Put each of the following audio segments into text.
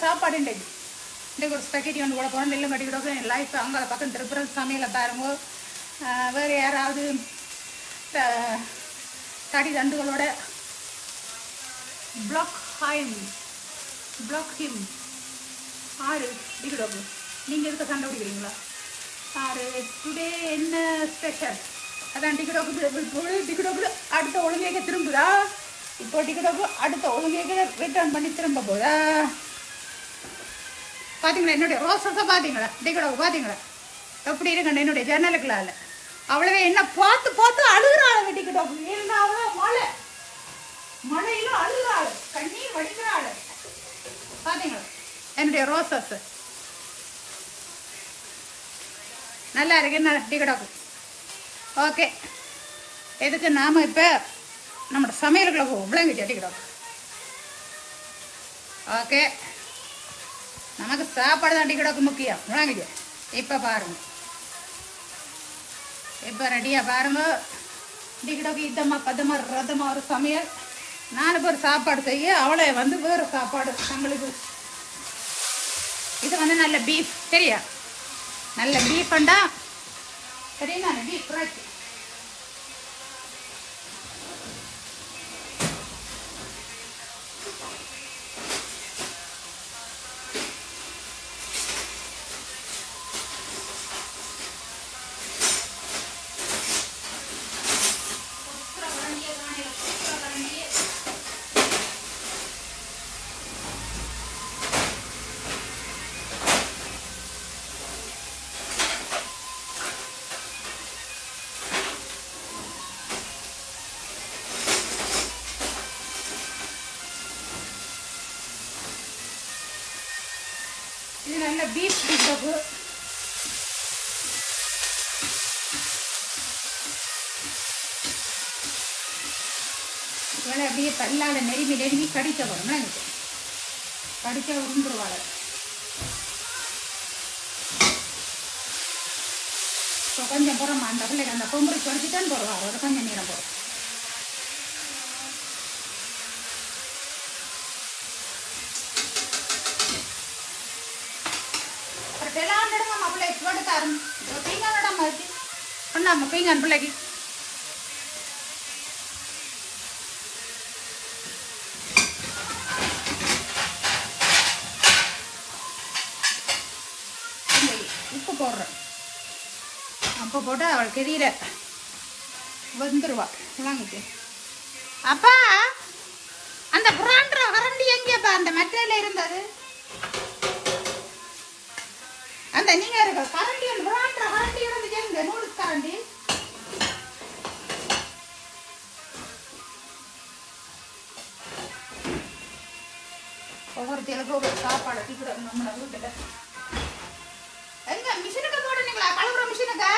சாப்பாடு இன்றைக்கு ஒரு ஸ்பெக்கெட்டி ஒன்று போட போகிறோம். நெல்லும் கட்டிக்கிட்டோம் லைஃப் அங்கே பக்கம் திருப்புற சமையலை பாருங்க. வேறு யாராவது தடி தண்டுகளோட பிளாக் ஹிம் ஆறு டிகிடோக்கு. நீங்கள் எதுக்கு சண்டை பிடிக்கிறீங்களா? ஆறு டுடே என்ன ஸ்பெஷல்? அதான் டிகிடோக்கு அடுத்த ஒழுங்கைக்கு திரும்புதா? இப்போ டிகிடோக்கு அடுத்த ஒழுங்கைக்கு ரிட்டர்ன் பண்ணி திரும்ப போதா? பார்த்தீங்களா என்னுடைய ரோசஸை? பார்த்தீங்களா டிகிடோக்கு? பார்த்தீங்களா எப்படி இருக்கண்ட என்னுடைய ஜன்னலுக்குள்ளால? அவ்வளவே என்ன பார்த்து பார்த்து அழுகுறாள் டிகிடோக்கு. இருந்தாலும் மழையிலும் அழுகுறாள், கண்ணீர் வடிக்கிறாள். பார்த்தீங்களா என்னுடைய ரோசஸ்? நல்லா இருக்கு என்ன டிகிடோக்கு? ஓகே, எதுக்கு நாம் இப்போ நம்மளோட சமையலுக்குள்ள போவோம். விளங்கிச்சு டிகிடோக்கு? ஓகே, நமக்கு சாப்பாடு தான் டிகிடோக்கு முக்கியம். விளங்கிச்சு? இப்போ பாருங்க, இப்போ ரெடியாக பாருங்க. டிகிடோக்கு இதமாக பதமாக ரதமாக ஒரு சமையல். நான் ஒரு சாப்பாடு செய்ய, அவளை வேறு சாப்பாடு தங்களுக்கு. இது நல்ல பீஃப் சரியா? நல்ல பீஃப்ண்டா சரியா? Beef right. இது நல்ல பீஃப் டிகிடோக்கு. இவளை அப்படியே பல்லால் நெருமி கடிக்க வரும். எனக்கு கடிக்க உருந்துருவாள். இப்போ கொஞ்சம் புறமா அந்த பிள்ளைக்கு அந்த பொம்புரை குறைச்சிட்டான்னு போடுவாள். ஒரு கொஞ்சம் நேரம் போடும். பீங்கான் பிள்ளைக்கு உப்பு போடுறேன். அப்போ போட்டு அவள் கெதியில வந்துருவா. வாங்கிட்டு அப்பா அந்த புறான்ற கரண்டி எங்கேப்பா? அந்த மெட்டையில இருந்தது அந்த நீங்க இருக்க கரண்டி, புறான்ற கரண்டி இருந்துச்சு. இந்த நூடுல்ஸ் கரண்டி ஒவ்வொருத்தருக்கு ஒவ்வொரு சாப்பாடு டிகிட நம்ம வீட்டுல. எங்க மிஷினுக்கு போடுனீங்களா? கழுவுற மிஷினுக்கு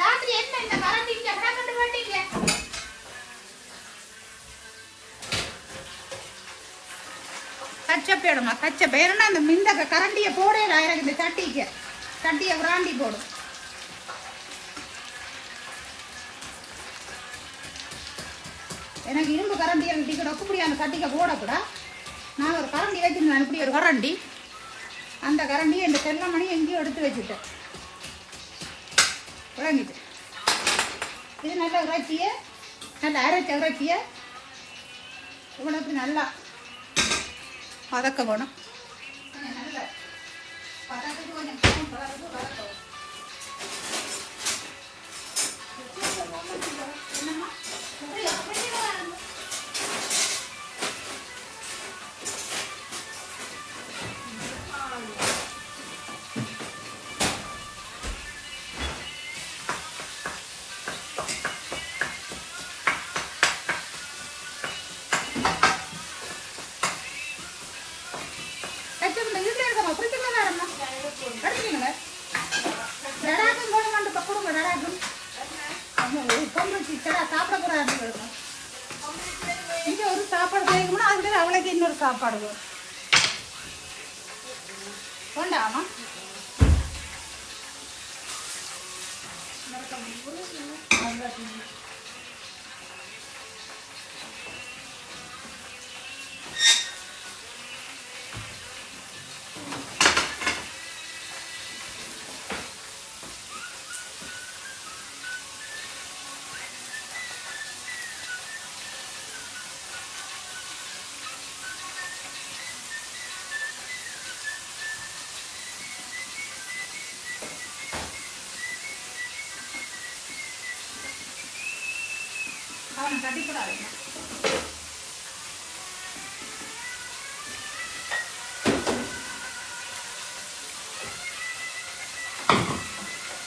ராத்திரி என்ன இந்த கரண்டி இங்க கிடக்கட்டு வேட்டீங்க? கச்சப்பேடுமா? கச்சப்பேருன்னா அந்த மிந்த கரண்டியை போடல. எனக்கு இந்த சட்டியை விராண்டி போடும். எனக்கு இரும்பு கரண்டி டிக்கெட் இப்படி அந்த சட்டிக்கு போடக்கூடா. நான் ஒரு கரண்டி வச்சுருந்தேன், இப்படி ஒரு கரண்டி. அந்த கரண்டியை இந்த செல்லமணி எங்கேயும் எடுத்து வச்சுட்டேன். விளங்கிட்டு இது நல்ல இறைச்சியை, நல்ல அரைச்ச இறைச்சியை இவ்வளோக்கு நல்லா வதக்க வேணும். நல்ல வதக்கு கொஞ்சம் வதக்கவும். என்னம்மா இங்கே ஒரு சாப்பாடு செய்யணும்னா அதுக்கு அவளுக்கு இன்னொரு சாப்பாடு கொண்டாமா. நான் தட்டிக்கூடாதுங்க.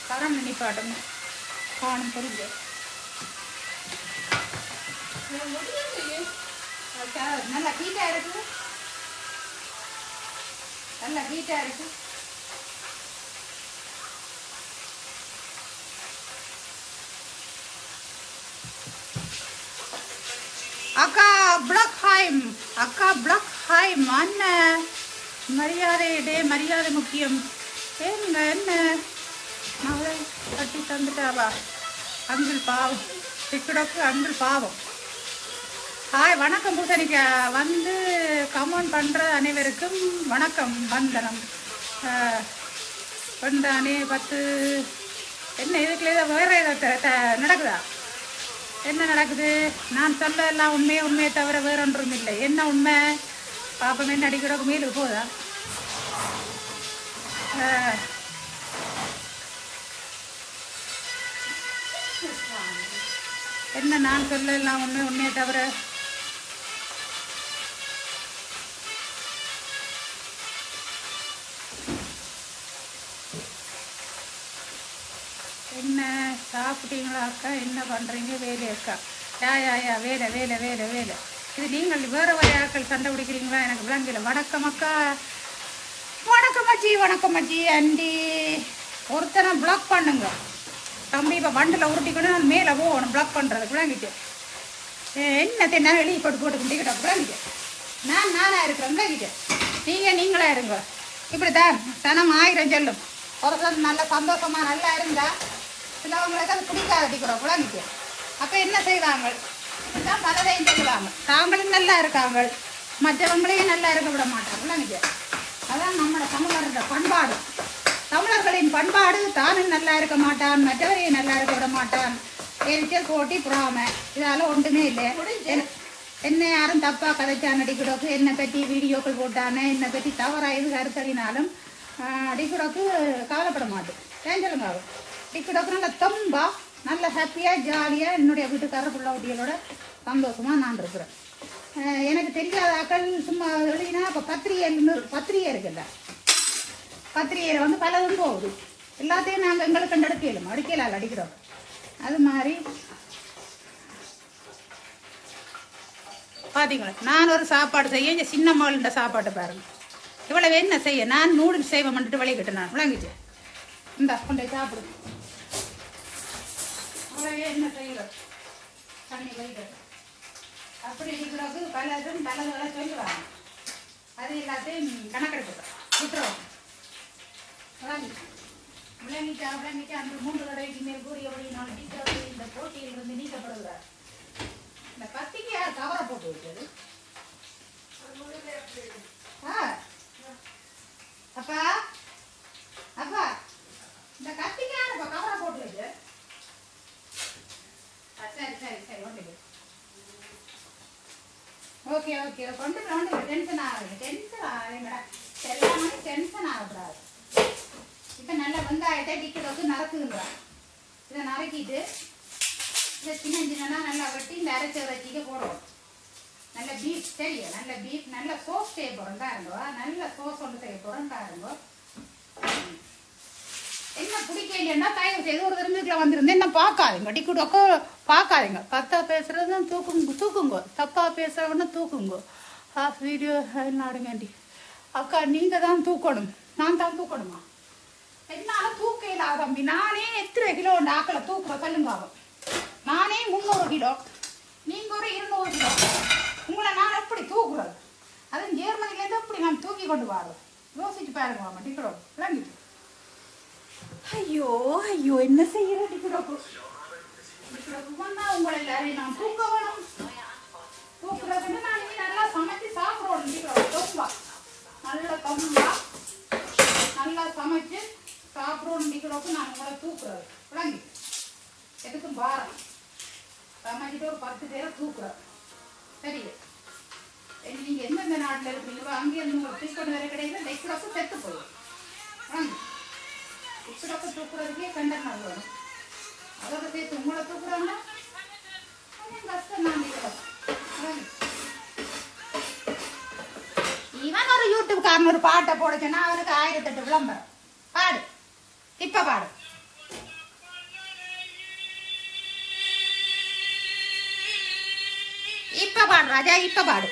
கரம் நினைப்பாட்டுங்க காணும் பொருள் நல்லா ஹீட்டாக இருக்குது. நல்லா ஹீட்டாக இருக்கு. அக்கா பிளாக் ஹாய் அண்ணன் மரியாதை டே மரியாதை முக்கியம். ஏங்க என்ன அவளை கட்டி தந்துட்டாவா? அங்கிள் பாவம் டிக்கடோக்கு அங்கிள் பாவம். ஹாய் வணக்கம் பூசணிக்கா. வந்து கமெண்ட் பண்ணுற அனைவருக்கும் வணக்கம் வந்தனம். வந்தானே 10 என்ன இதுக்குள்ள ஏதோ வேறு ஏதோ நடக்குதா? என்ன நடக்குது? நான் சொல்ல எல்லாம் உண்மையை தவிர வேற ஒன்றும் இல்லை. என்ன உண்மை? பாப்பம் என்ன அடிக்கிறோக்கு மேலுக்கு போதா? என்ன நான் சொல்ல எல்லாம் உண்மையை தவிர என்ன சாப்பிட்டீங்களா அக்கா? என்ன பண்ணுறீங்க? வேலை அக்கா? யா வேலை வேலை வேலை வேலை. இது நீங்கள் வேறு ஆட்கள் சண்டை பிடிக்கிறீங்களா? எனக்கு விளங்கல. வணக்கம் அக்கா. வணக்கம் மச்சி அண்டி. ஒருத்தனை பிளாக் பண்ணுங்க தம்பி. இப்போ வண்டில் உருட்டிக்கணும். நான் மேலே போகணும் பிளாக் பண்ணுறதுக்கு. விளங்கிட்டு என்னத்தை நான் வெளியே போட்டு முடிக்கிட்டோம். விளங்கிட்டு நானாக இருக்கிறேன். விளங்கிட்டு நீங்களா இருங்க. இப்படி தான் சனம் 1000 சொல்லும். ஒருத்தர் நல்ல சந்தோஷமாக நல்லா இருந்தால் சிலவங்களுக்கு அது பிடிக்காது அடிக்கிறோம். விளங்கிட்டு அப்போ என்ன செய்வாங்க? இதுதான் பலதையும் சொல்லுவாங்க. தாங்களும் நல்லா இருக்காங்க, மற்றவங்களையும் நல்லா இருக்க விட மாட்டாங்க. விளங்கிட்டு அதான் நம்மளோட தமிழரோட பண்பாடு. தமிழர்களின் பண்பாடு. தானும் நல்லா இருக்க மாட்டான், மற்றவரையும் நல்லா இருக்க விட மாட்டான். எரிச்சல் போட்டி புறாமை இதால் ஒன்றுமே இல்லை. என்ன யாரும் தப்பாக கதைச்சான் அடிக்கிறோக்கு, என்னை பற்றி வீடியோக்கள் போட்டானே, என்னை பற்றி தவறாக எது கருத்தறினாலும் டிக்கடோக்கு கவலைப்பட மாட்டேன். ஏன் சொல்லுங்க? டிக்கடோக்கு நல்ல தொம்பா நல்ல ஹாப்பியாக ஜாலியாக என்னுடைய வீட்டுக்காரர் பிள்ளை ஊட்டிகளோட சந்தோஷமாக நான் இருக்கிறேன். எனக்கு தெரியாத ஆக்கள் சும்மா எழுதினா இப்போ பத்திரிகை இருக்குல்ல, பத்திரிகையில் வந்து பலதும் போகுது. எல்லாத்தையும் நாங்கள் எங்களுக்கு அடுக்கையில் அடிக்கிறோம். அது மாதிரி பார்த்தீங்களா, நான் ஒரு சாப்பாடு செய்ய இந்த சின்ன மகள்கிட்ட சாப்பாட்டை பாருங்க. இவ்வளவு என்ன செய்ய? நான் நூடுல்ஸ் செய்வ பண்ணிட்டு விளையிக்கிட்டேன். நான் விளங்கிட்டு இந்த கொண்டை சாப்பிடு. அவ்வளவே என்ன செய்யல தண்ணி வைக்கிறது. அப்படி இருக்கிறது பலதும் பலதுகளை சொல்லுவாங்க. அது எல்லாத்தையும் கணக்கெடுப்பு விட்டுருவோம். விளங்கிட்டா அந்த 3 தடவைக்கு மேல் கூறியபடி நான் டீச்சர் இந்த போட்டியில் இருந்து நீக்கப்படுகிறார். இந்த கத்திக்கு யார் கவரை போட்டு வைக்கிறது? அப்பா அப்பா இந்த கத்திக்கு யார் கவரை போட்டு வைக்க? சரி ஒன்று ஓகே கொண்டு டென்ஷன் ஆகுங்கடா. எல்லாமே டென்ஷன் ஆகக்கூடாது. இப்போ நல்ல வெங்காயத்தை டிக்கெட் நறுக்குங்கிறா. இதை நறுக்கிட்டு இதை சின்ன நல்லா வெட்டி இந்த அரைச்ச வச்சிக்க போடுவோம். நல்ல பீஃப் தெரியும். நல்ல பீஃப் நல்ல சோஸ் செய்ய போகிறோம் பாருங்கோ. நல்ல சோஸ் ஒன்று செய்ய போகிறோம் பாருங்கோ. என்ன பிடிக்கலைன்னா தயவு செய்து ஒரு திரும்பிக்குள்ள வந்துருந்து என்ன பார்க்காதீங்க. டிக்கெட்டோக்கு பார்க்காதீங்க. பத்தா பேசுறது தூக்குங்கோ. தப்பா பேசுறவன்னு தூக்குங்கோ. வீடியோ நாடுங்காண்டி அக்கா நீங்கள் தான் தூக்கணும். நான் தான் தூக்கணுமா? என்னால் தூக்க இல்லாத தம்பி. நானே எத்தனை கிலோ ஆக்களை தூக்குற சொல்லுங்க. நானே 300 கிலோ, நீங்கள் ஒரு 200 கிலோ. உங்களை நான் எப்படி தூக்குறது? அதுவும் ஜெர்மனிலேருந்து எப்படி நான் தூக்கி கொண்டு வரோம்? யோசிச்சு பாருங்க மாமா. டிக்கெட்டோ விளங்கிட்டு ஐயோ என்ன செய்யற? டிக்கெட்டோக்கு வந்தா உங்களை எல்லாரையும் நான் தூக்க வேணும். தூக்குறதுன்னு நான் நல்லா சமைச்சு சாப்பிடுவோம். டிக்கெட்டோ தொம்பா நல்லா தொம்பா நல்லா சமைச்சு சாப்பிடுவோம். டிக்கெட்டோக்கு நான் உங்களை தூக்குறது விளங்கி எதுக்கும் பாரம் சமைச்சிட்டு ஒரு 10 பேரை தூக்குறோம். சரி, நீங்கள் எந்தெந்த நாட்டில் இருக்கிறீங்களோ அங்கேயிருந்து உங்களுக்கு டிக்கெட் வேறு கிடையாது. டிக்கெட்டோக்கு செத்து போயிடும். வாங்க டிக்கெட்டோக்கு தூக்குறதுக்கே கண்டக்டர் வேணும். அதோட சேர்த்து உங்களை தூக்குறாங்கன்னா இவன் ஒரு யூடியூப்காரன் ஒரு பாட்டை போடுச்சுன்னா அவனுக்கு 1008 விளம்பரம். பாடு, இப்ப பாடு. இப்ப பாடு ராஜா, இப்ப பாடு.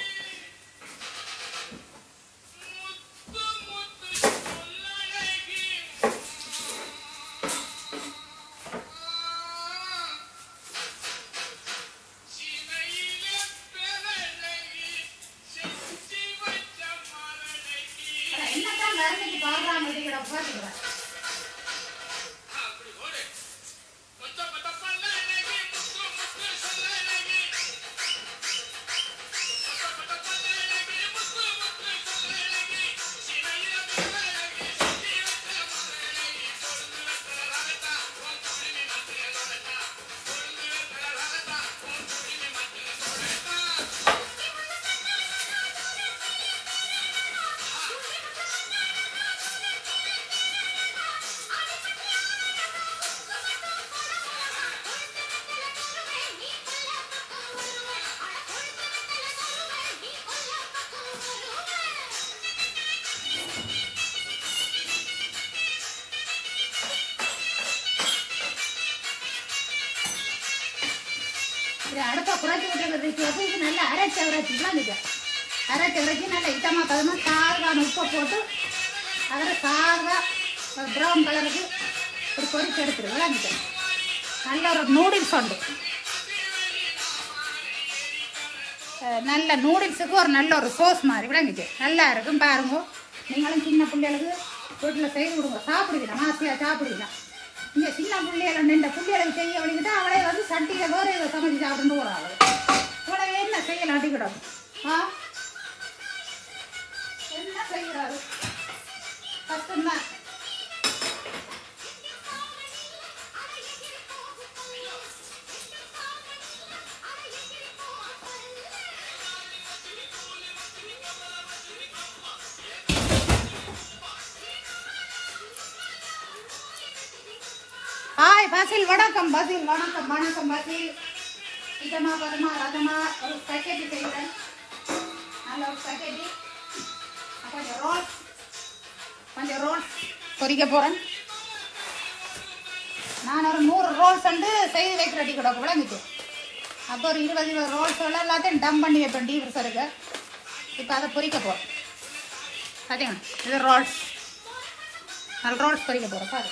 அடுப்பை குறைச்சி விட்டுறது. இது நல்லா அரைச்ச உரைச்சிக்கலாம். இது அரைச்ச உரைச்சி நல்லா இட்டமாக பதமாக சாறுகான உப்பை போட்டு அதில் சாறுகாக ப்ரௌன் கலருக்கு ஒரு பொரிச்சு எடுத்துரு விளாண்டுட்டு. நல்ல ஒரு நூடுல்ஸ் உண்டு. நல்ல நூடுல்ஸுக்கு ஒரு நல்ல ஒரு சோஸ் மாதிரி விளங்கிச்சு. நல்லா இருக்கும் பாருங்க. நீங்களும் சின்ன பிள்ளைகளுக்கு வீட்டில் செய்து கொடுங்க. சாப்பிடுவீங்க, ஆசையாக சாப்பிடுவீங்க. இங்கே சின்ன பிள்ளைகளை நின்ற பிள்ளைகளுக்கு செய்ய வழிக்கிட்டு அவளே வந்து சட்டியில் வேறு இதை சமைச்சு சாப்பிட்டு போகிறாள். இவ்வளோ என்ன செய்யலாம் அடிக்கிடும். என்ன செய்கிறாரு கஷ்டம்தான். ஹாய் பாசில், வணக்கம் பாசில். வணக்கம் வணக்கம் பாசில். இதமா பதமா ரதமா ஒரு ஸ்பெக்கெட்டி செய்கிறேன். நல்ல ஒரு ஸ்பெக்கெட்டி, கொஞ்சம் ரோல்ஸ் பொரிக்க போகிறேன். நான் ஒரு 100 ரோல்ஸ் வந்து செய்து வைக்கிறடி கூட விளங்கிட்டு. அப்போ ஒரு 20 ரோல்ஸ் எல்லாத்தையும் டம் பண்ணி வைப்பேன் டீ ஃப்ரிசருக்கு. இப்போ அதை பொரிக்க போகிறேன். பார்த்தீங்களா, இது ரோல்ஸ். நல்ல ரோல்ஸ் பொரிக்க போகிறேன் பாரு.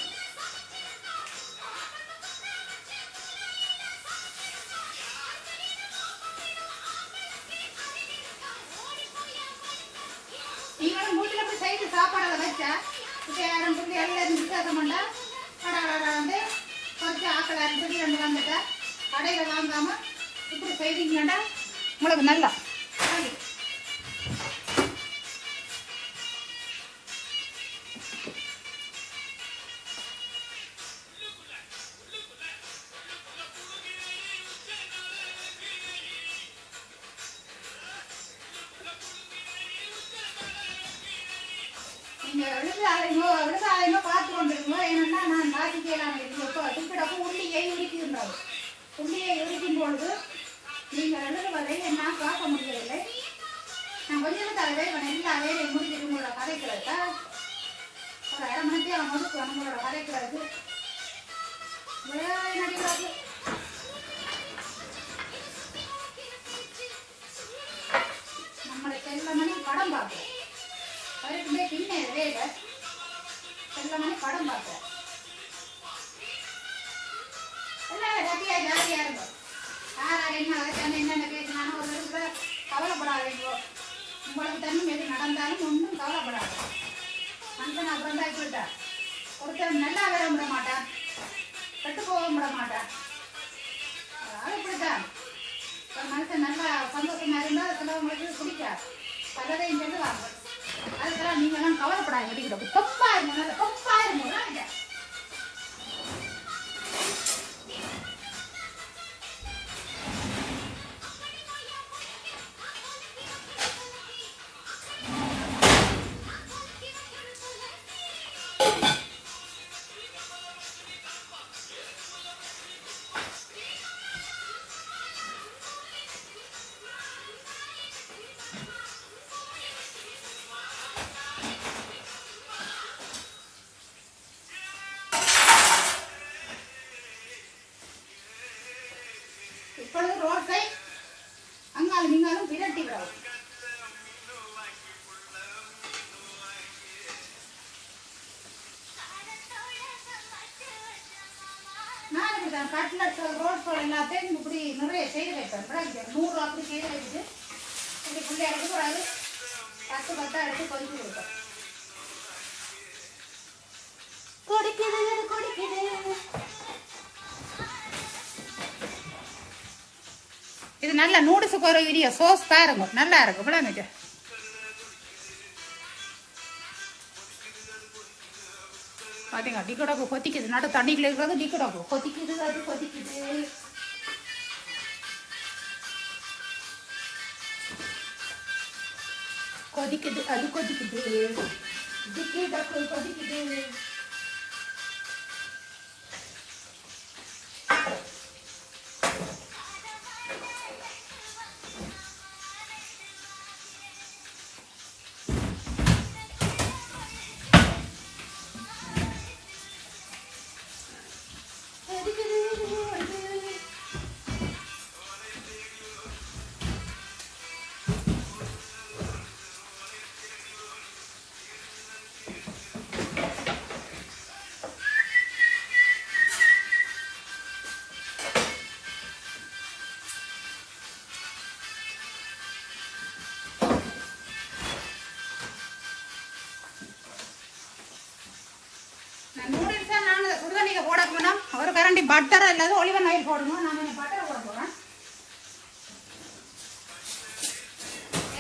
நீங்களும் வீட்டில் போய் செய்து சாப்பாடை வச்சா இப்போ யாரும் சொல்லி எல்லாம் வித்தியாசம் பண்ணா கடை வந்து கொஞ்சம் ஆக்கள் 2 வந்துட்டா கடையில் வாங்காமல் இப்படி செய்தீங்கன்னா உங்களுக்கு நல்லா. நீங்கள் விழுதாலையோ பார்த்து கொண்டிருக்கோ. ஏன்னா நான் காட்சிக்கலாம் இருக்கோ டிக்கெட்டப்போ உள்ளியை உரிக்கின்றாங்க. உள்ளியை உரிக்கும் பொழுது நீங்கள் எழுதுவதை என்னால் பார்க்க முடியவில்லை. நான் கொஞ்சம் தலைவே எல்லா வேலையை முடிஞ்சு உங்களோட கதைக்கிறதுக்கா ஒரு 1/2 மணிக்கு அவன் முதுக்கு உங்களோட கதைக்கிறதுக்கு நடிக்கிறாரு. நம்மளை செல்லமணி படம் பார்ப்போம். அதுக்குமே பின்ன வேலை செல்லமணி படம் பார்ப்போம். எல்லாம் ஹாப்பியாக ஜாலியாக இருக்கும். யாரார் என்ன வச்சாங்க என்னென்ன பேசினாலும் ஒரு இடத்துல கவலைப்படாதீங்கோ. உங்களுக்கு தண்ணி எது நடந்தாலும் ஒன்றும் கவலைப்படாது. மனுஷன் அப்புறம் தான் போயிட்டார். ஒருத்தர் நல்லா வர விட மாட்டான், கெட்டு போக விட மாட்டான். அது இப்படித்தான். ஒரு மனுஷன் நல்லா சந்தோஷமா இருந்தால் சிலவங்களுக்கு பிடிக்காது. பலதையும் சொல்லுவாங்க. அதுக்கெல்லாம் நீங்களாம் கவலைப்படாது. வெட்டிக்கிட்டு தொப்பா இருங்க, நல்ல தொப்பா இருங்க. விட்டாலும் பிரட்டி விடும். நான் இப்படிதான் கட்லட் ரோட் போல் எல்லாத்தையும் இப்படி நிறைய செய்து வைப்பேன். 100 அப்படி செய்து வச்சுட்டு இப்படி பிள்ளையாருக்கு ஒரு 10 எடுத்து கொதிச்சு கொடுப்பேன். கொடிக்குது கொடிக்குது. இது நல்ல நூடுல்ஸுக்கு ஒரு வீடியோ சோஸ் பாருங்க, நல்லா இருக்கும். விளங்கிட்டு பார்த்தீங்க டிக்கடாக்கு கொதிக்குது. நடு தண்ணிக்குள்ள இருக்கிறது டிக்கடாக்கு கொதிக்குது. அது கொதிக்குது. கொதிக்குது அது கொதிக்குது. டிக்கடாக்கு கொதிக்குது. ஒரு கரண்டி பட்டர் இல்லாத ஒலிவன் ஆயில் போடணும். நான் கொஞ்சம் பட்டர் போட போகிறேன்.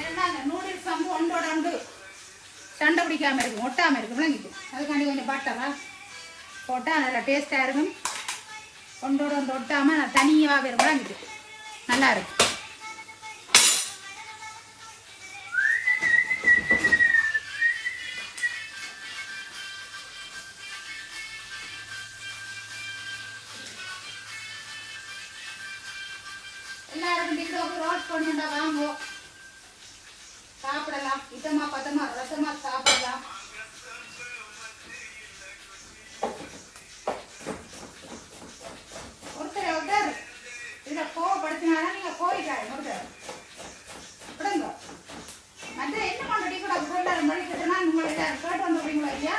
ஏன்னா அந்த நூடுல்ஸ் வந்து ஒன்றோட ஒன்று சண்டை பிடிக்காமல் இருக்கும், ஒட்டாமல் இருக்கும். விளங்கிட்டு அதுக்காண்டி கொஞ்சம் பட்டராக போட்டால் நல்லா டேஸ்ட்டாக இருக்கும். ஒன்றோட ஒன்று ஒட்டாமல் தனியாக வரும். விளங்கிட்டு நல்லா இருக்கும். எல்லாருக்கும் டிக்கடாக்கு ரோஸ்ட் பண்ணிட்டா வாங்கோ, சாப்பிடலாம். இதமா பதமா ரசமா சாப்பிடலாம். ஒருத்தர் இதை கோவப்படுத்தினாலும் நீங்க கோரிக்காய் ஒருத்தர் விடுங்க. மற்ற என்ன பண்ற டிக்கடாக்கு சொல்ல மொழிக்கிட்டுனா உங்களை கேட்டு வந்துடுறீங்களா இல்லையா?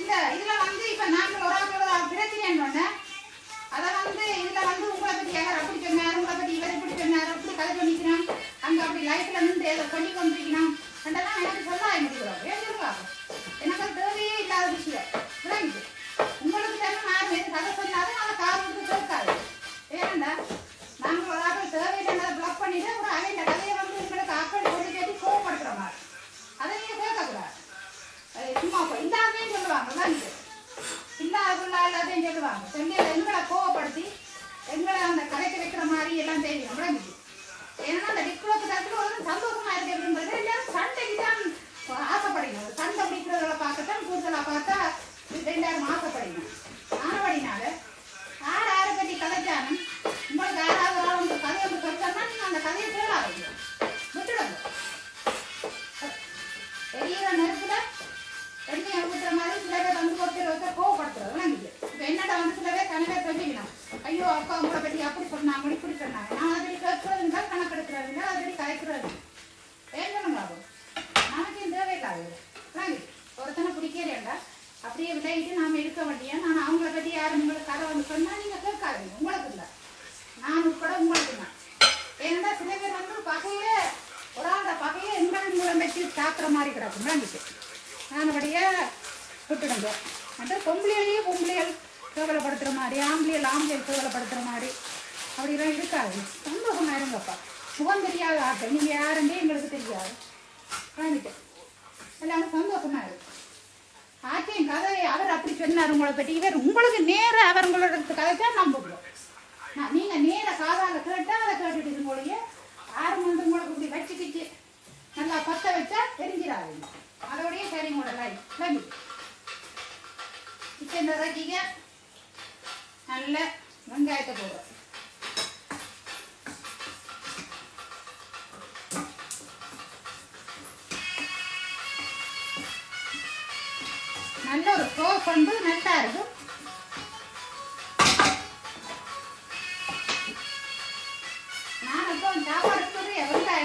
இந்த இதுல வந்து இப்ப நாங்கள் ஒரு பிரச்சனை அதை வந்து இதுல வந்து உங்களை பத்தி யார் அப்படி சொன்னார், உங்களை பத்தி இவர் இப்படி சொன்னார், அப்படி கதை பண்ணிக்கிறான், அங்க அப்படி லைஃப்ல இருந்து ஏதோ சொல்லி கொண்டிருக்கிறான் அதெல்லாம் எனக்கு சொல்ல முடிக்கிறோம். ஏன் சொல்லுவாங்க? எனக்கு அது தேவையே இல்லாத விஷயம். விளங்கிட்டு உங்களுக்கு தெரியும் யாரும் எது கதை சொன்னாலும் அதை காது கொடுத்து கேட்காது. ஏன்னா நாங்கள் ஒரு ஆக்கள் தேவையில்லை பிளாக் பண்ணிட்டு ஒரு அவையில கதையை வந்து உங்களுக்கு ஆக்கள் சொல்லி கேட்டு கோவப்படுத்துற மாதிரி அதை நீங்க கேட்கக்கூடாது. சும்மா இல்லாதே சொல்லுவாங்க. விளங்கிட்டு இல்லாதுள்ளா எல்லாத்தையும் சொல்லுவாங்க. செங்கையில எங்களை கோவப்படுத்தி எங்களை அந்த கடைக்கு வைக்கிற மாதிரி எல்லாம் தெரியும். விளங்கிட்டு ஏன்னா அந்த டிக்கடாக்கு தரத்துல ஒரு சந்தோஷமா இருக்கு அப்படின்றது எல்லாரும் சண்டைக்கு தான் ஆசைப்படுங்க. சண்டை பிடிக்கிறவர்களை பார்க்கத்தான் கூடுதலா பார்த்தா எல்லாரும் ஆசைப்படுங்க. ஆனபடினால யார் யாரை பற்றி கதைச்சாலும் உங்களுக்கு யாராவது ஒரு ஆள் கதையை வந்து கொடுத்தோம்னா நீங்க அந்த கதையை கேளாதீங்க, விட்டுடுங்க. பெரிய நெருப்புல எண்ணெயை ஊற்றுற மாதிரி சில பேர் வந்து ஒருத்தர் கோவப்படுத்துறது. விளங்கிட்டு இப்போ என்னடா வந்து சில பேர் தனி பேர் சொல்லிக்கலாம், ஐயோ அக்கா உங்களை பற்றி அப்படி சொன்னாங்க இப்படி சொன்னாங்க. நான் அதை கேட்கறதுங்க கணக்கெடுக்கிறாருங்க, அதை கதைக்கிறது. ஏன் சொல்லுங்க ஆகும் நமக்கு தேவையில்லாது. விளங்கிட்டு ஒருத்தனை பிடிக்கிறேன்டா அப்படியே விளையிட்டு நாம இருக்க வேண்டிய. நான் அவங்கள பற்றி யாரும் உங்களுக்கு கதை வந்து சொன்னால் நீங்கள் கேட்காதீங்க. உங்களுக்கு இல்லை, நான் உட்பட உங்களுக்கு தான். ஏன்னா சில பேர் வந்து பகையே ஒரு ஆண்ட பகையே எங்களை வச்சு சாப்பிட்ற மாதிரி கிடக்கும். விளங்கிட்டு நானபடியே விட்டுடுங்க. மற்ற பொம்பளைகளையும் பொம்பளைகள் கேவலப்படுத்துகிற மாதிரி, ஆம்பளைகள் கேவலப்படுத்துகிற மாதிரி அப்படிலாம் இருக்காது. சந்தோஷமா இருங்கப்பா. முகம் தெரியாத ஆட்கள் நீங்கள் யாருன்னே எங்களுக்கு தெரியாது. வாங்கிட்டு எல்லாமே சந்தோஷமா இருக்கு. ஆட்டையும் கதையை அவர் அப்படி சொன்னார் உங்களை பற்றி, இவர் உங்களுக்கு நேர அவங்களோட கதைச்சா நம்புகிறோம். நீங்கள் நேர காதால கேட்டால் அதை கேட்டுட்டு இருக்கோடைய யாரும் வந்து உங்களுக்கு இப்படி வச்சுக்கிச்சு நல்லா பற்ற வச்சா தெரிஞ்சிடாதீங்க. அதோடய சரி உங்களோட லைஃப். இப்போ இந்த ரக்கிங்க நல்ல வெங்காயத்தை போடுறோம். நல்ல ஒரு சோஸ் வந்து நல்லா இருக்கும். நான் இப்போ சாப்பாடு வெங்காயம்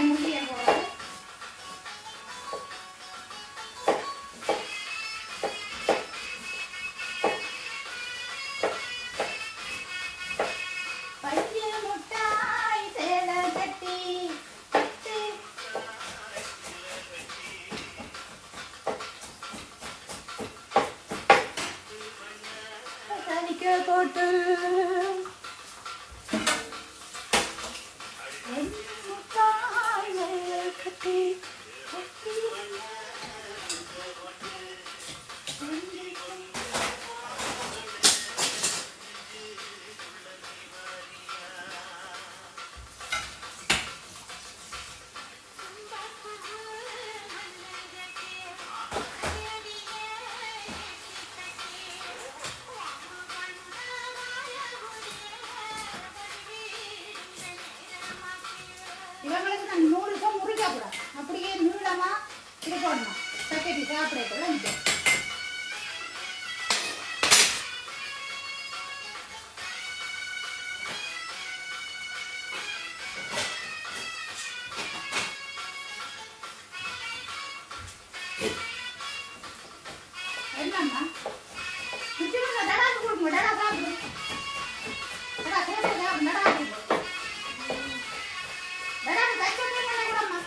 நூடுல்ஸும் முறிக்கக்கூடாது, அப்படியே நீளமாக இது போடணும். சக்கட்டி சாப்பிடக்கூட இது என்னம்மா டடாக்கு கொடுங்க, டடா சாப்பிடு, டடா சேர்த்து சாப்பிடு, டடா டடாக்கு தைக்கவே கூடம்மா.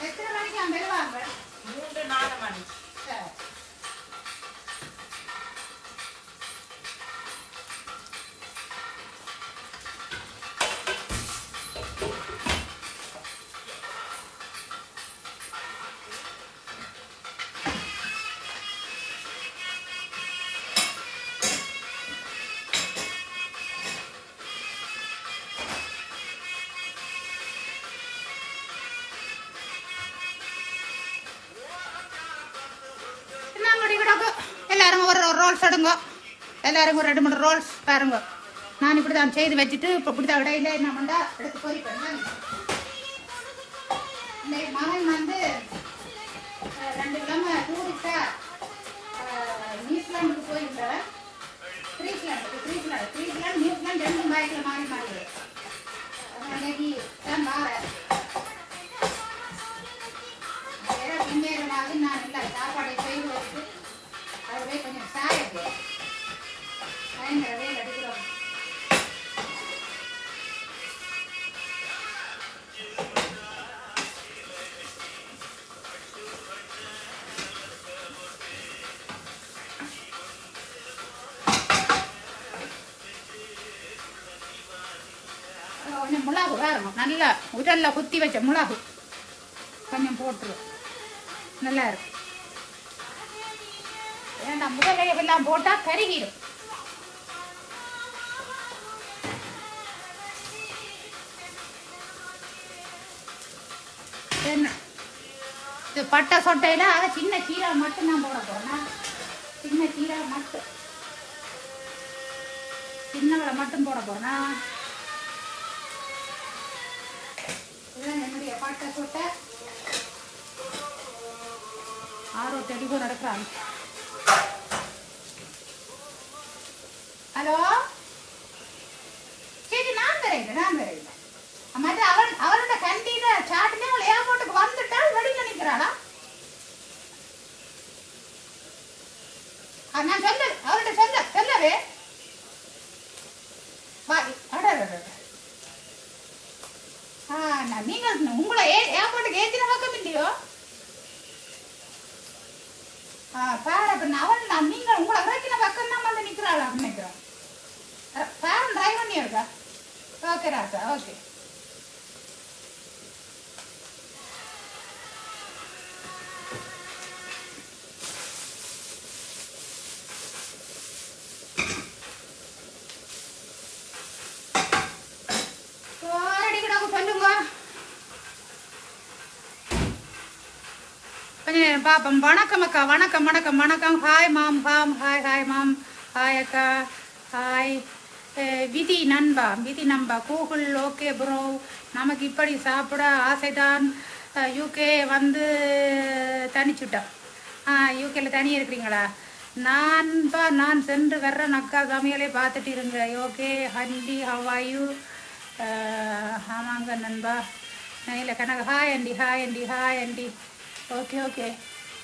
எத்தனை மணிக்கு அந்த வருவாங்க? 3-4 மணி. எல்லாரும் ஒரு ரோல்ஸ் எடுங்க, எல்லாரும் ஒரு 2-3 ரோல்ஸ் பாருங்க. நான் இப்படி தான் செய்து வச்சுட்டு இப்போ இப்படி தான் இடையில என்ன பண்ணா எடுத்து பொறிப்பேன். இந்த மகன் வந்து 2 கிழமை டூரிஸ்டாக நியூசிலாண்டுக்கு போயிருந்தேன். ஃப்ரீஸ்லாண்டு நியூசிலாண்டு 2 பைக்கில் மாறி மாறி அன்னைக்கு தான் மாறேன். பின்னேறமாக நான் இல்லை சாப்பாடை செய்து வச்சு அதுவே கொஞ்சம் சாயது பயங்கர வேலை அடிக்கிறோம். கொஞ்சம் மிளகு வேறுங்க, நல்லா உடல்ல குத்தி வச்ச மிளகு கொஞ்சம் போட்டுருவோம், நல்லா இருக்கும். ஏன்னா முதலே எல்லாம் போட்டால் கருகிடும். என்ன இது பட்டை சொட்டையில் அதை சின்ன சீரகம் மட்டும் நான் போட போகிறேன். சின்ன சீரகம் மட்டும், சின்னவளை மட்டும் போட போகிறேன். இதுதான் என்னுடைய பட்டை சொட்டை. ஆரோ தெளிவாக நடக்கிறாங்க. ஹலோ சரி, நான் தரேன். மற்ற அவளோட கண்டியில சாட்டிலே அவள் ஏர்போர்ட்டுக்கு வந்துட்டால் வெளியில நிற்கிறாளா? நான் அவர்கிட்ட சொல்லவே நீங்கள் உங்களை ஏர்போர்ட்டுக்கு ஏற்றின பக்கம் இல்லையோ? பாரு, அவன் நீங்கள் உங்களை இறக்கின பக்கம் தான் வந்து நிற்கிறாளா நினைக்கிறோம். பேரன் டிரைவ் பண்ணி இருக்கா? ஓகே ராசா, ஓகே. சொல்லுங்க கொஞ்சம் பாப்போம். வணக்கம் அக்கா, வணக்கம். Hi mom, hi mom, hi அக்கா, ஹாய் விதி நண்பா கூகுள். ஓகே ப்ரோ, நமக்கு இப்படி சாப்பிட ஆசைதான். யூகே வந்து தனிச்சுட்டோம். யூகேல தனியாக இருக்கிறீங்களா? நான் சென்று வர்றேன் அக்கா, சமையலை பார்த்துட்டு இருங்க. Okay handi, how are you? ஆமாங்க நண்பா. இல்லை கனக, ஹாய் அண்டி. ஓகே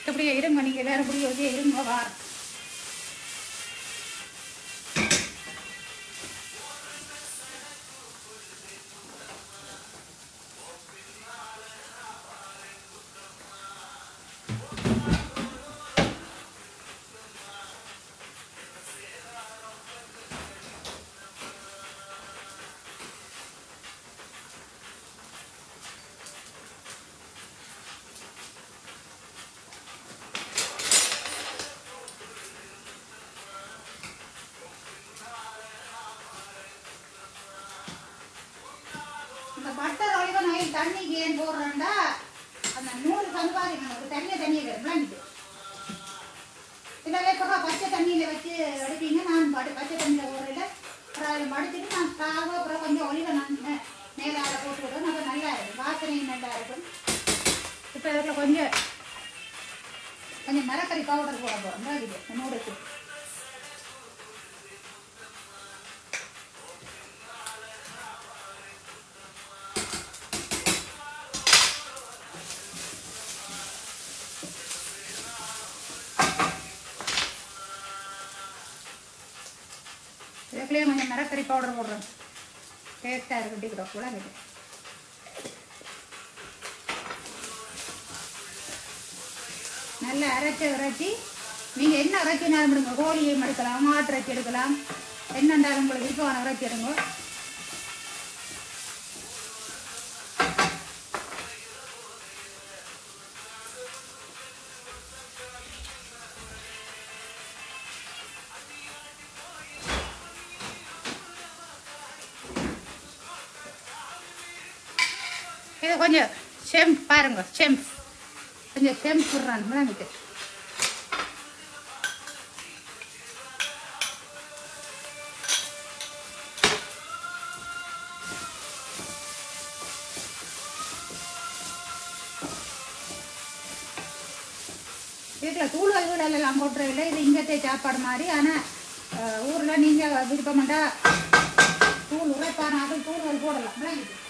இப்படியே இருங்க, நீங்கள் வேறு இப்படி ஓகே இருங்க. வா தண்ணிக்கு ஏன் போடுறோம்டா அந்த நூறு சம்பாதி நமக்கு தண்ணியை விளங்கிட்டு இதவே இப்போ பச்சை தண்ணியில் வச்சு எடுப்பீங்க. நான் பச்சை தண்ணியில் போடுறதில்ல. அப்புறம் அதில் மடிச்சுட்டு நான் ஸ்டாவோ அப்புறம் கொஞ்சம் ஒளிவை நான் மேலால் போட்டு விடுவேன். அப்போ நல்லா இருக்கும், வாசனையும் நல்லா இருக்கும். இப்போ இதில் கொஞ்சம் மரக்கறி பவுடர் போட போகிறோம் இது நூடுக்கு. இதுக்குள்ளேயே கொஞ்சம் மரக்கறி பவுடர் போடுறோம். டேஸ்ட்டாக இருக்கும் டிக்கிறோம் உலகிட்டு. நல்லா இறைச்சி நீங்கள் என்ன இறைச்சினாலும் எடுங்க. கோழியையும் எடுக்கலாம், மாட்டு இறைச்சி எடுக்கலாம், என்னண்டாலும் உங்களுக்கு விருப்பமான இறைச்சி எடுங்க. இது கொஞ்சம் செம்ப் பாருங்க, கொஞ்சம் செம்ப் விட்றான் விளங்கிட்டு. வீட்டில் தூள்கள் வீடெல்லாம் போட்டுறதில்லை. இது இங்கத்தை சாப்பாடு மாதிரி. ஆனால் ஊரில் நீங்கள் விருப்பமாட்டா தூள் உரைப்பான அது தூள்கள் போடலாம் விளங்கிட்டு.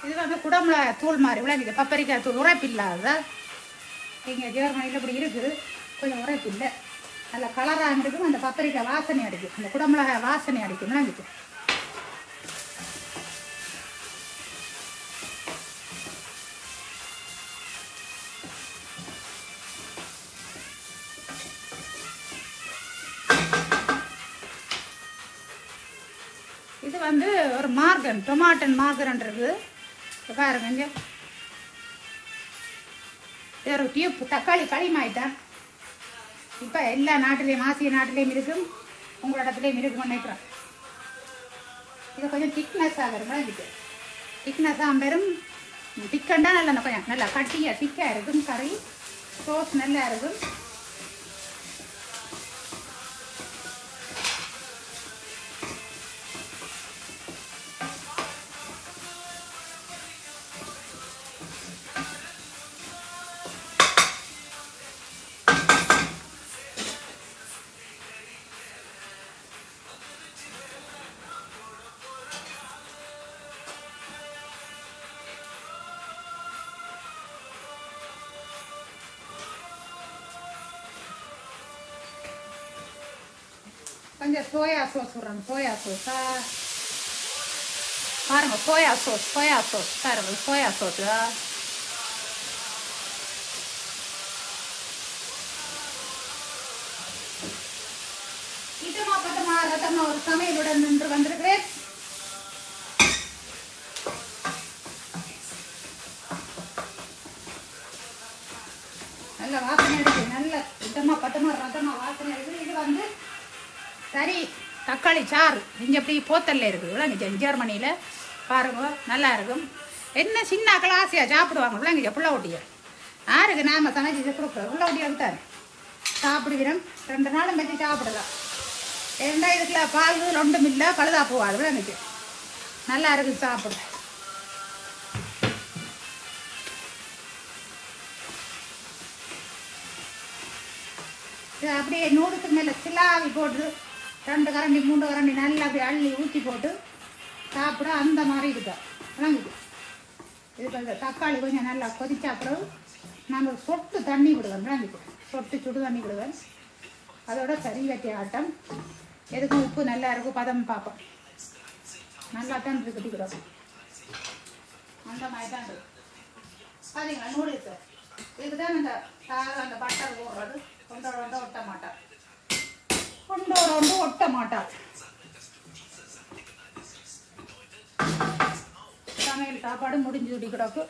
இது வந்து குடமிளகாய் தூள் மாதிரி விளங்கிது. பப்பரிக்காய் தூள் உரைப்பு இல்லாத. இங்கே ஜெர்மனியில் இப்படி இருக்குது, கொஞ்சம் உரைப்பு இல்லை, நல்ல கலராக இருக்கும். அந்த பப்பரிக்காய் வாசனை அடிக்கும், அந்த குடமிளகாய் வாசனை அடிக்கும் விளங்கிட்டு. இது வந்து ஒரு மார்கன், டொமாட்டன் மார்கன் இருக்குது பாருங்க. இது ஒரு டியூப் தக்காளி களிமாயிட்டான். இப்போ எல்லா நாட்டிலையும் ஆசிய நாட்டிலையும் இருக்கும், உங்களோட இடத்துலையும் இருக்குன்னு நினைக்கிறேன். இது கொஞ்சம் திக்னஸ்ஸாக வரும் இதுக்கு. திக்னஸ்ஸாக வரும். திக்கண்டா நல்லா கொஞ்சம் நல்லா கட்டியாக திக்காக இருக்கும். கறி சோஸ் நல்லா இருக்கும். கொஞ்சம் சோயா சோஸ் விட்றாங்க. சோயா சோஸா பாருங்க, சோயா சோஸ் பாருங்க, சோயா சோஸா. இதமா ரத்தமா ஒரு சமையலுடன் நின்று வந்திருக்கிறேன். நல்ல வாசனை இருக்கு, நல்ல இதமா பத்தமா ரத்தமா வாசனை இருக்குது. இது வந்து சரி தக்காளி சாறு இங்கே எப்படி போத்தல்ல இருக்குது விளங்கிச்சு. ஜெர்மனியில் பாருங்க நல்லா இருக்கும். என்ன சின்ன ஆசையாக சாப்பிடுவாங்க விளங்கிச்ச. புள்ள ஒட்டிய யாருக்கு நாம் சமைச்சு கொடுக்குறோம். புள்ள ஒட்டியாக்கு தான் சாப்பிடுகிறோம். 2 நாளும் வச்சு சாப்பிடலாம். ஏன்னா இதுக்குள்ள பால் ஒன்றும் இல்லை, பழுதா போகாது விளங்கிச்சு. நல்லா இருக்குது சாப்பிட. இது அப்படியே நூடுக்கு மேலே சிலாவி போட்டு 2 கரண்டி 3 கரண்டி நல்லா அப்படி அள்ளி ஊற்றி போட்டு சாப்பிட அந்த மாதிரி இருக்கும் விளங்குது. இது கொஞ்சம் தக்காளி கொஞ்சம் நல்லா கொதிச்சா அப்புறம் நான் ஒரு சொட்டு தண்ணி விடுவேன் விளங்குது. சொட்டு சுடு தண்ணி விடுவேன். அதோட சரி வைக்க ஆட்டம். எதுக்கும் உப்பு நல்லா இருக்கும், பதம் பார்ப்போம். நல்லா தான் இருக்குது அந்த மாதிரி தான் இருக்கு. பார்த்தீங்களா நூடுல்ஸு இதுதான் இந்த அந்த பட்டர் போடுறது கொண்டோட ஒட்ட மாட்டார் கொண்டோட ஒட்ட மாட்டார் சமையல் சாப்பாடு முடிஞ்சு கிடக்கு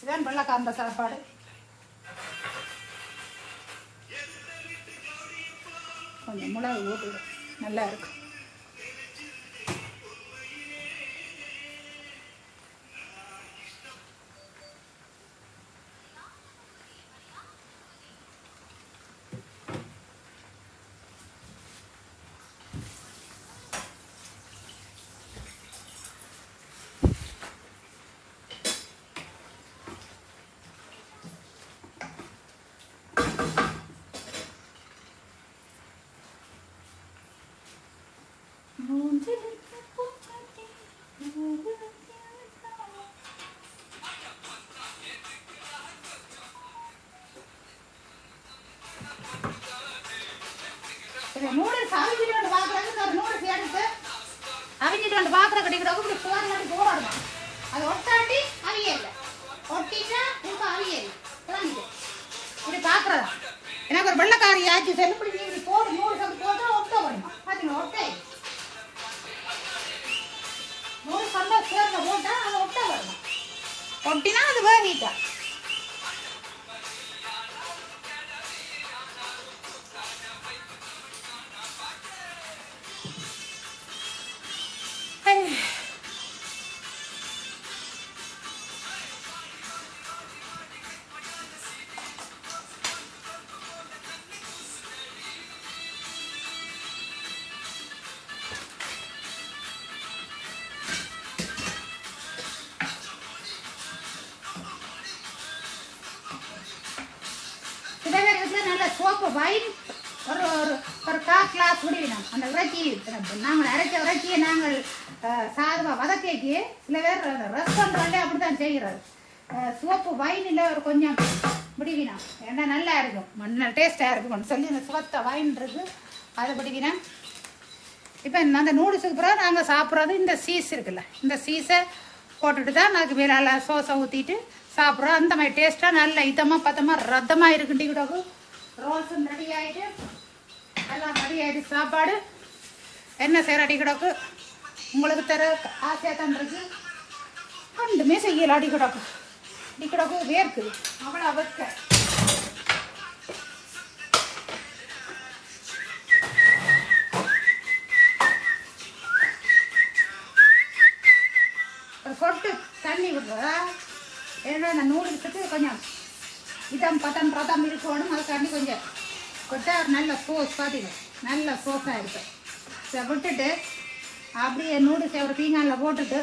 இதான் வெள்ளைக்காந்த சாப்பாடு கொஞ்சம் மிளகு ஊற்றிடும் நல்லா இருக்கு நூடுல்ஸ் அவிஞ்சிட்டு பார்க்குறாங்க நூடுல்ஸ் எடுத்து அவிஞ்சிட்டு பார்க்குற கட்டிக்கிறவங்க இப்படி போராடி போராடுமா அது ஒட்டாட்டி அவியல்ல ஒட்டிட்டா இப்போ அவியல் இப்படி பார்க்குறதா எனக்கு ஒரு வெள்ளைக்காரி ஆச்சு செல்லுபடி இப்படி போடு நூடுல்ஸ் போட்டா ஒட்ட வருமா பார்த்தீங்களா ஒட்டை நூடுல்ஸ் வந்தால் சேர்ந்த போட்டா அது ஒட்ட வருமா ஒட்டினா அது வேகிட்டா நல்ல சோப்பு வைன் ஒரு ஒரு ஒரு கிளாஸ் குடிக்கணும் அந்த இறைச்சி நாங்கள் அரைச்ச இறைச்சியை நாங்கள் சாதுவாக வதக்கைக்கு சில பேர் ரஸ் பண்ணுறாங்களே அப்படி தான் செய்கிறது சோப்பு வைனில் ஒரு கொஞ்சம் பிடிக்கணும் ஏன்னா நல்லா இருக்கும் நல்ல டேஸ்ட்டாக இருக்கும்னு சொல்லி இந்த சுவத்த வைன் இருக்குது அதை பிடிக்கணும் இப்போ அந்த நூடுல்ஸுக்கு பிறகு நாங்கள் சாப்பிட்றது இந்த சீஸ் இருக்குல்ல இந்த சீஸை போட்டுட்டு தான் அதுக்கு மேலே சோஸை ஊற்றிட்டு சாப்பிட்றோம் அந்த மாதிரி டேஸ்ட்டாக நல்ல இதமாக பத்தமாக ரத்தமாக இருக்குண்டி கூட ரோல்ஸும் ரெடி ஆகிட்டு எல்லாம் ரெடி ஆகிட்டு சாப்பாடு என்ன செய்கிற அடி கிடக்கு உங்களுக்கு தர ஆசையாக தான் இருக்கு ரெண்டுமே செய்யல அடி கிடக்கு அடி கிடக்கு வேர்க்குது அவ்வளோ வைக்க சொட்டு தண்ணி விடுறதா ஏன்னா அந்த நூடுல்ஸுக்கு கொஞ்சம் இதம் பதம் ரதம் இருக்கணும் அதுக்காண்டி கொஞ்சம் கொட்டா ஒரு நல்ல சோஸ் பார்த்தீங்க நல்ல சோஸாக இருக்கும் இதை விட்டுட்டு அப்படியே நூடுல்ஸை ஒரு பீங்கானில் போட்டுட்டு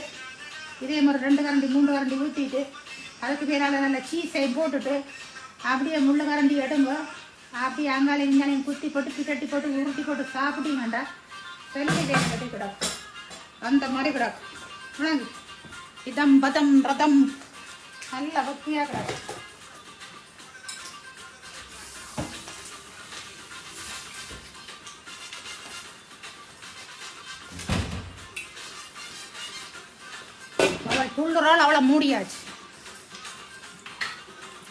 இதே மாதிரி 2 கரண்டி 3 கரண்டி ஊற்றிட்டு அதுக்கு பேரால் நல்ல சீஸையும் போட்டுட்டு அப்படியே முள்ளு கரண்டி எடுங்க அப்படியே அங்காலையும் இங்காலையும் குத்தி போட்டு பிட்டட்டி போட்டு உருட்டி போட்டு சாப்பிட்டீங்கண்டா செல்லி தேவை கட்டி கிடக்கும் அந்த மாதிரி கிடக்கும் இதம் பதம் ரதம் நல்ல பக்தியாக கிடக்கும் அவள் துள்ளுறாள் அவளை மூடியாச்சு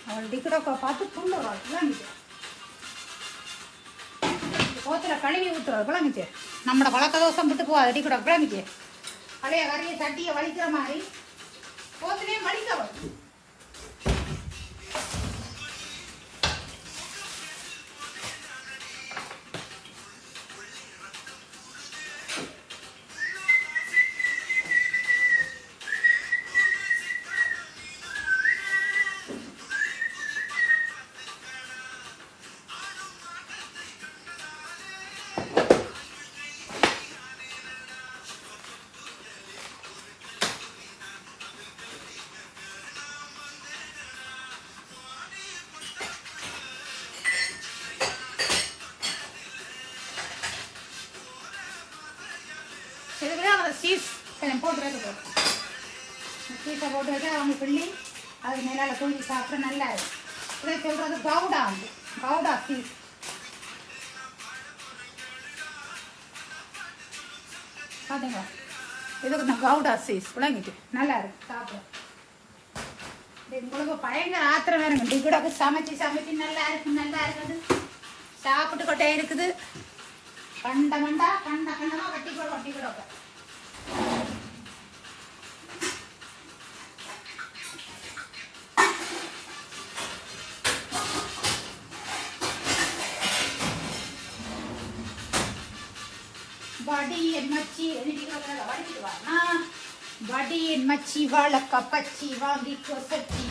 அவள் டிக்கெட்டை பார்த்து துள்ளுறாள் விளங்கிச்சு கோத்தில் கழுவி ஊற்றுறாள் விளங்கிச்சு நம்மளோட பழக்க தோசம் விட்டு போகாது டிக்கெட்டை விளங்கிச்சு பழைய கறியை சட்டியை வலிக்கிற மாதிரி கோத்திலையும் வலிக்கவள் சீஸ் கொஞ்சம் போட்டு வைக்க சீஸை போட்டு வைக்க அவங்க பிள்ளி அது மேலால் தூங்கி சாப்பிட நல்லா இருக்கும் இதை சொல்கிறது கவுடா வந்து கவுடா சீஸ் பார்த்தீங்களா இதுக்கு நான் கவுடா சீஸ் விளங்கிட்டு நல்லா இருக்கும் சாப்பிட உங்களுக்கு பயங்கர ஆத்திரம் வேணுங்க. டீ கூட சமைச்சு சமைச்சு நல்லா இருக்குது. சாப்பிட்டு கொட்டே இருக்குது. கண்டமா வட்டி கூட வடி என் மச்சி வடிக்கிடுவானா? வடி என் மச்சி வாழக்கா பச்சி வாங்கி கொசச்சி.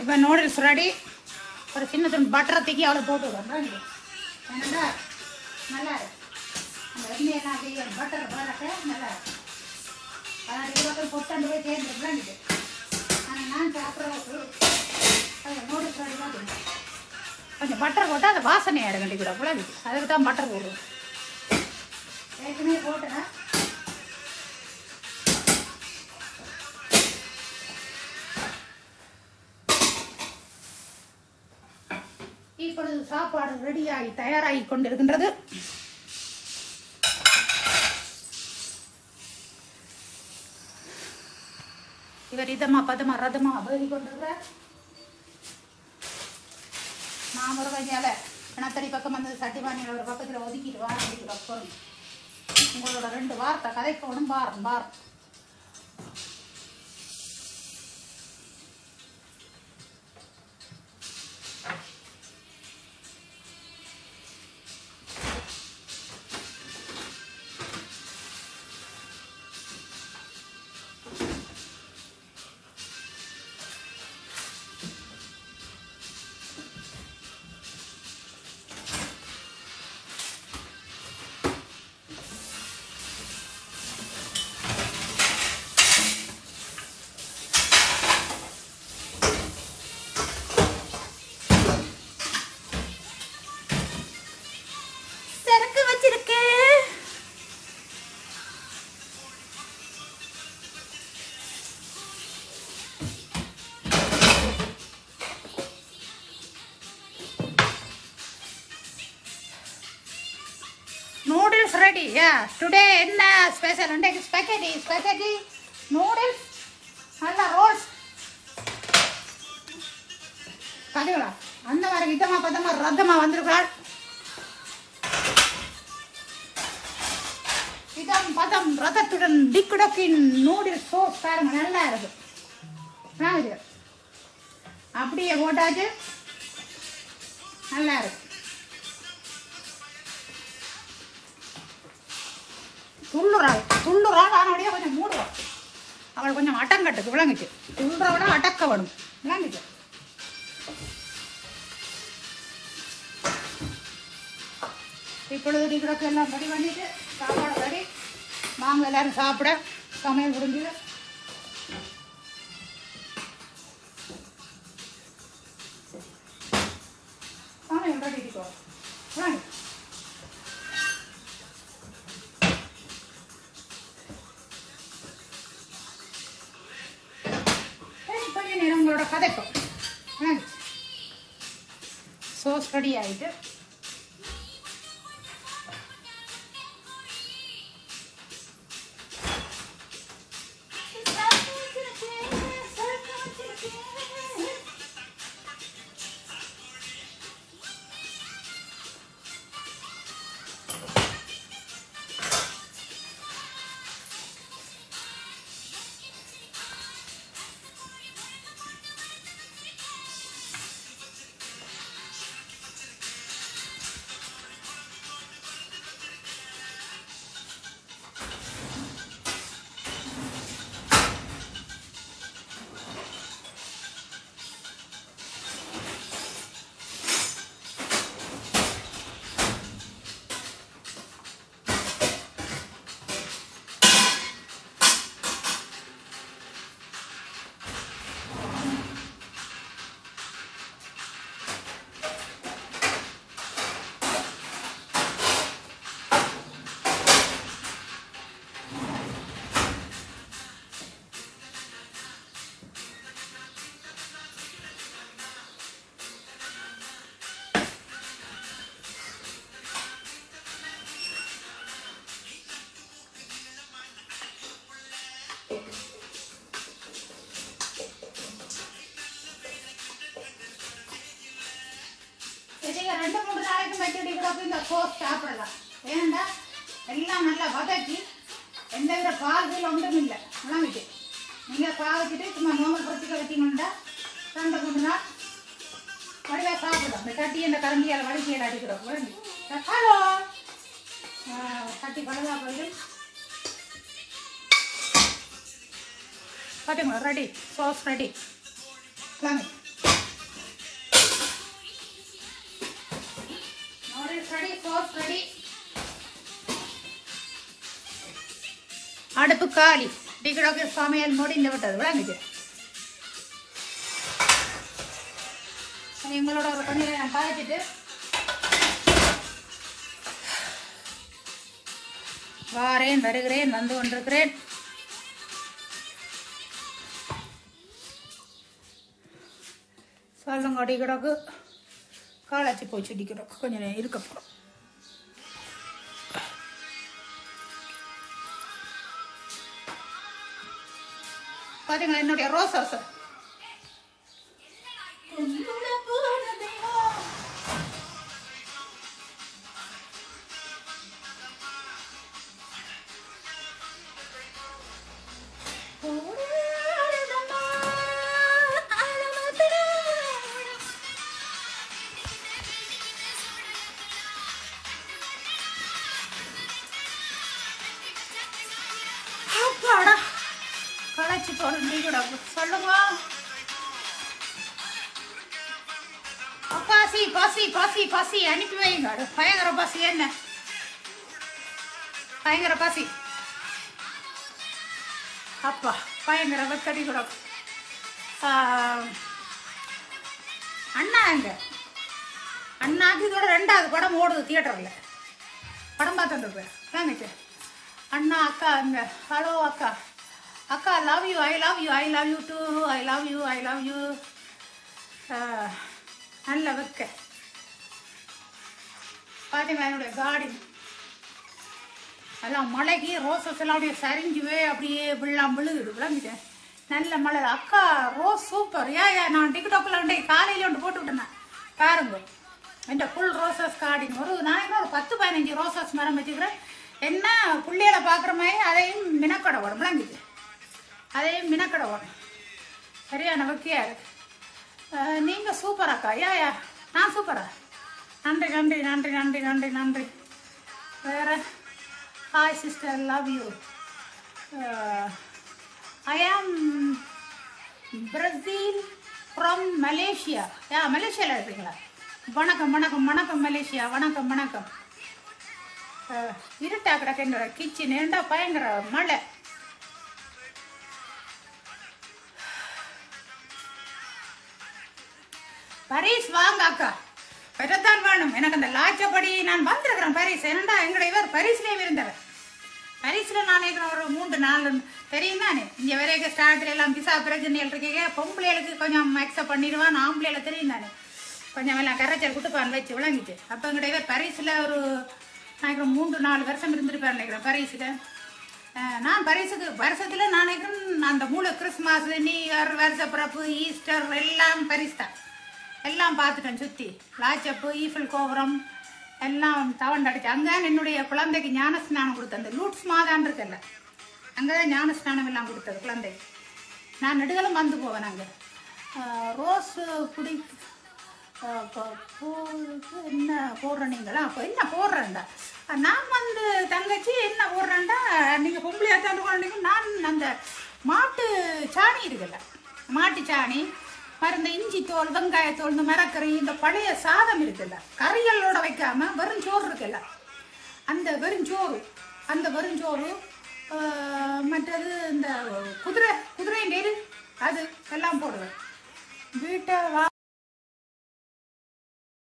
இப்போ நூடுல்ஸ் ரெடி. ஒரு சின்ன துண்டு பட்டரை தூக்கி அவ்வளோ போட்டு விடுறோம். ஏன்னா நல்லா இருக்கு. அந்த எண்ணெயெல்லாம் அப்படியே பட்டர் போடுறக்க நல்லா இருக்கு. அதான் இருபது பொட்டாண்டு போய் சேர்ந்துருக்கலாம். ஆனால் நான் சாப்பிட்ற நூடுல்ஸ் ரெடி தான் கொஞ்சம் பட்டர் போட்டால் அந்த வாசனையாக இருக்கு. கண்டி கூட கூட அதுக்கு தான் பட்டர் போடுவோம். ஏற்கனவே போட்டேன். இப்பொழுது சாப்பாடு ரெடியாகி தயாராகி கொண்டிருக்கின்றது. இவர் இதமா பதமா ரதமா வேதி கொண்டிருக்கிறார். நான் ஒரு கையால கணத்தடி பக்கம் வந்து சட்டிவாணியில் ஒரு பக்கத்தில் ஒதுக்கிட்டு வாரம் உங்களோட 2 வார்த்தை கதைக்கணும். பார் noodles ready. Yeah, today என்ன ஸ்பெஷல் வந்து ஸ்பெகட்டி நூடுல்ஸ் நல்ல ரோல்ஸ் கதைகளா அந்த மாதிரி இதமா பதமா ரத்தமா வந்திருக்கிறாள். இதம் பதம் ரதத்துடன் டிக்குடக்கின் நூடுல்ஸ் சோஸ் பாருங்க நல்லா இருக்கு. அப்படியே போட்டாச்சு நல்லா இருக்கு. துள்ளுறாள் ஆனால் கொஞ்சம் மூடுவாள். அவள் கொஞ்சம் அட்டங்கட்டுக்கு விளங்குச்சு. துள்ளுறவிட அடக்க வேணும் விளங்குச்சு. இப்பொழுது டிக்கெட் எல்லாம் ரெடி பண்ணிட்டு சாப்பாடு ரெடி. வாங்க எல்லாரும் சாப்பிட. சமையல் முடிஞ்சுது. சமையல் ரெடி இருக்கோ வாங்க. உங்களோட கதைப்போம். சோஸ் ரெடி ஆகிட்டு நீங்கள் 2-3 நாளைக்கு வச்சுட்டு கூட இந்த சோஸ் சாப்பிடலாம். ஏன்னா எல்லாம் நல்லா வதக்கி எந்த வித பால்கள் ஒன்றும் இல்லை உணவுக்கு. நீங்கள் பாவச்சிட்டு சும்மா நோமல் பொறுத்துக்க வச்சிங்கன்னா 2-3 நாள் வடிவாக சாப்பிடலாம். இந்த கட்டி இந்த கரண்டியால் வடிக்கையில் அடிக்கிறோம். ஹலோ கட்டி பழகா போயிடு பார்த்தீங்களா? Ready, sauce ready. Ready, sauce ready. அடுப்பு காலி. டிக்கடோக்கு சமையல் முடிந்து விட்டது. விளங்குச்சு. எங்களோட ஒரு கொஞ்சம் நான் காய்ச்சிட்டு வாரேன், வருகிறேன், வந்து கொண்டிருக்கிறேன். சொல்லுங்க. டிக்கடோக்கு காலாச்சி போச்சு. டிக்கடோக்கு கொஞ்சம் நேரம் இருக்க போகிறோம். பார்த்தீங்களா என்னுடைய ரோசாஸ் களைச்சி போடுங்க. சொல்லுங்க. பசி பசி பசி பசி அனுப்பி வைங்க. பயங்கர பசி. என்ன பயங்கர பசி? அப்பா பயங்கர வெக்கடி கூட. அண்ணா எங்க? அண்ணாக்கு இதோட 2வது படம் ஓடுது தியேட்டரில். படம் பார்த்துருப்பேன். வாங்கிச்சு அண்ணா அக்கா அங்க. ஹலோ அக்கா. அக்கா love you, I love you, I love you too, I love you, I love you. நல்ல வைக்க பார்த்தீங்களா என்னுடைய கார்டன் எல்லாம் மழைக்கு ரோசஸ் எல்லாம் அப்படியே சரிஞ்சுவே அப்படியே விழாம் விழுகுது. விளங்கிட்டேன். நல்ல மழை. அக்கா ரோஸ் சூப்பர். ஏன் நான் டிக்டாக்ல உண்டே காலையில் ஒன்று போட்டு விட்டேன் பாருங்க. இந்த ஃபுல் ரோசஸ் கார்டன் ஒரு நாளைக்கு ஒரு 10-15 ரோசஸ் மரம் வச்சுக்கிறேன். என்ன புள்ளிகளை பார்க்குற மாதிரி அதையும் மினக்கடை வரும். விளங்கிட்டு அதையும் மினக்கடை வரும். சரியான வக்கியா இருக்கு. நீங்கள் சூப்பராக்கா. யா நான் சூப்பரா. நன்றி நன்றி நன்றி நன்றி நன்றி நன்றி. வேறு ஹாய் சிஸ்டர், லவ் யூ. ஐ ஆம் பிரசீல் ஃப்ரம் மலேசியா. மலேசியாவில் இருக்கீங்களா? வணக்கம் வணக்கம் வணக்கம் மலேசியா. வணக்கம் வணக்கம். இருட்டா கிடக்கின்ற கிச்சன். ஏண்டா பயங்கர மழை. பரிஸ் வாங்க அக்கா. பெறத்தான் வேணும். எனக்கு அந்த லாச்சப்படி நான் வந்திருக்கிறேன் பரிஸ். என்னடா எங்கட இவர் பரிஸ்லேயும் இருந்தவர். பரிஸில் நான் ஒரு 3-4 தெரியும் தானே. இங்கே வரைக்கும் ஸ்டார்டில் எல்லாம் பிசா பிரச்சனைகள் இருக்கீங்க. பொம்பளைகளுக்கு கொஞ்சம் அக்செப்ட் பண்ணிடுவான். ஆம்பளையில தெரியும் தானே. கொஞ்சம் எல்லாம் கரைச்சல் குட்டுப்பான் வச்சு விளங்கிட்டு. அப்போ எங்கட இவர் பரிஸில் ஒரு நினைக்கிறேன் 3-4 வருஷம் இருந்துருப்பேன் நினைக்கிறேன் பரிஸில். நான் பரிசுக்கு வருஷத்தில் நான் நினைக்கிறேன் அந்த மூணு கிறிஸ்மஸ், நியூ இயர், வருஷ பிறப்பு, ஈஸ்டர் எல்லாம் பரிஸ் தான். எல்லாம் பார்த்துட்டேன் சுற்றி. லாச்சப்பு, ஈஃபில் கோபுரம் எல்லாம் தவண்டடிச்சு. அங்கே என்னுடைய குழந்தைக்கு ஞான ஸ்நானம் கொடுத்தேன். அந்த லூட்ஸ் மாதான் இருக்குல்ல, அங்கே தான் ஞான ஸ்நானம் எல்லாம் கொடுத்தது குழந்தைக்கு. நான் நெடுகளும் வந்து போவேன். அங்கே ரோஸ் குடி என்ன போடுறீங்களா? அப்போ என்ன போடுறேன்டா நான் வந்து தங்கச்சி என்ன போடுறேன்டா நீங்கள் பொம்பளையாக தான் கொண்டீங்க. நான் அந்த மாட்டு சாணி இருக்குல்ல, மாட்டு சாணி மருந்து, இஞ்சி தோல், வெங்காயத்தோல், இந்த மரக்கறி, இந்த பழைய சாதம் இருக்குல்ல, கறிகளோட வைக்காம வெறும் சோறு இருக்குல்ல, அந்த வெறுஞ்சோறு, அந்த வெறுஞ்சோறு, மற்றது இந்த குதிரை நெரு அது எல்லாம் போடுவேன். வீட்டை